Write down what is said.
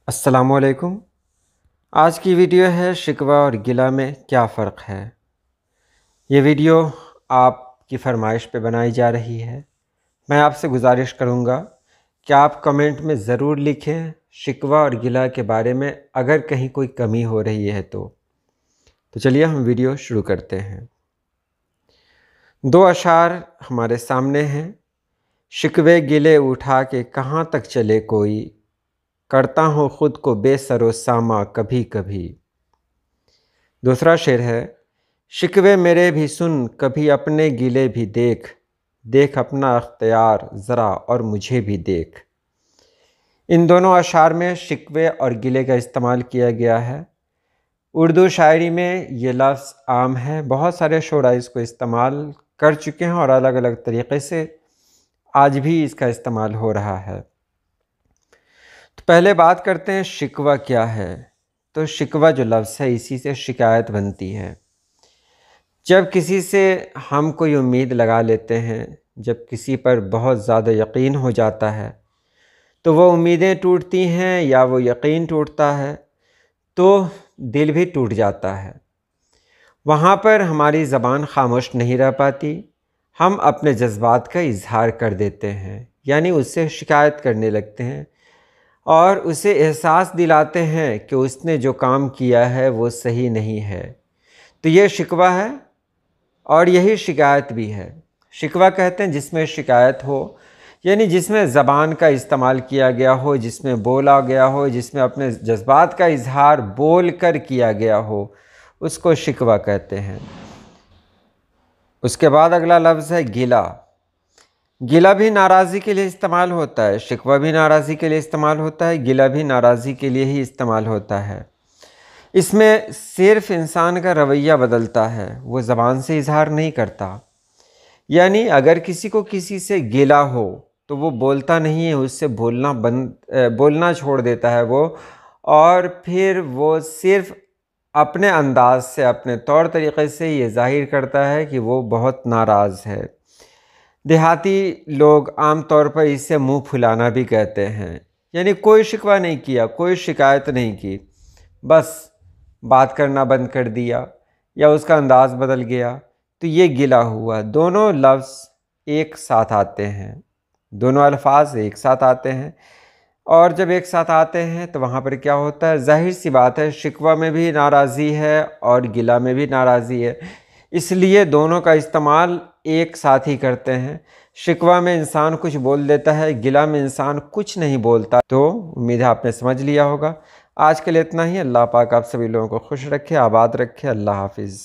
अस्सलामुअलैकुम। आज की वीडियो है शिकवा और गिला में क्या फ़र्क है। ये वीडियो आपकी फरमाइश पे बनाई जा रही है। मैं आपसे गुजारिश करूँगा कि आप कमेंट में ज़रूर लिखें शिकवा और गिला के बारे में, अगर कहीं कोई कमी हो रही है तो चलिए हम वीडियो शुरू करते हैं। दो अशार हमारे सामने हैं। शिकवे गिले उठा के कहाँ तक चले कोई, करता हूँ ख़ुद को बेसरो सामा कभी कभी। दूसरा शेर है, शिकवे मेरे भी सुन कभी अपने गिले भी देख, देख अपना अख्तियार ज़रा और मुझे भी देख। इन दोनों अशार में शिकवे और गिले का इस्तेमाल किया गया है। उर्दू शायरी में ये लफ्ज़ आम है, बहुत सारे शुरा इसको इस्तेमाल कर चुके हैं और अलग अलग तरीक़े से आज भी इसका इस्तेमाल हो रहा है। तो पहले बात करते हैं शिकवा क्या है। तो शिकवा जो लफ्ज़ है इसी से शिकायत बनती है। जब किसी से हम कोई उम्मीद लगा लेते हैं, जब किसी पर बहुत ज़्यादा यकीन हो जाता है, तो वो उम्मीदें टूटती हैं या वो यकीन टूटता है तो दिल भी टूट जाता है। वहाँ पर हमारी ज़बान खामोश नहीं रह पाती, हम अपने जज्बात का इजहार कर देते हैं, यानी उससे शिकायत करने लगते हैं और उसे एहसास दिलाते हैं कि उसने जो काम किया है वो सही नहीं है। तो ये शिकवा है और यही शिकायत भी है। शिकवा कहते हैं जिसमें शिकायत हो, यानी जिसमें ज़बान का इस्तेमाल किया गया हो, जिसमें बोला गया हो, जिसमें अपने जज्बात का इजहार बोल कर किया गया हो, उसको शिकवा कहते हैं। उसके बाद अगला लफ्ज़ है गिला। गिला भी नाराज़ी के लिए इस्तेमाल होता है, शिकवा भी नाराज़ी के लिए इस्तेमाल होता है, गिला भी नाराज़ी के लिए ही इस्तेमाल होता है। इसमें सिर्फ़ इंसान का रवैया बदलता है, वो ज़बान से इजहार नहीं करता। यानी अगर किसी को किसी से गिला हो तो वो बोलता नहीं है, उससे बोलना छोड़ देता है वो, और फिर वो सिर्फ़ अपने अंदाज़ से, अपने तौर तरीक़े से ये ज़ाहिर करता है कि वो बहुत नाराज़ है। देहाती लोग आम तौर पर इसे मुँह फुलाना भी कहते हैं, यानी कोई शिकवा नहीं किया, कोई शिकायत नहीं की, बस बात करना बंद कर दिया या उसका अंदाज़ बदल गया, तो ये गिला हुआ। दोनों लफ्ज़ एक साथ आते हैं, दोनों अल्फाज एक साथ आते हैं, और जब एक साथ आते हैं तो वहाँ पर क्या होता है, ज़ाहिर सी बात है शिकवा में भी नाराज़ी है और गिला में भी नाराज़ी है, इसलिए दोनों का इस्तेमाल एक साथ ही करते हैं। शिकवा में इंसान कुछ बोल देता है, गिला में इंसान कुछ नहीं बोलता। तो उम्मीद है आपने समझ लिया होगा। आज के लिए इतना ही। अल्लाह पाक आप सभी लोगों को खुश रखे, आबाद रखे। अल्लाह हाफिज़।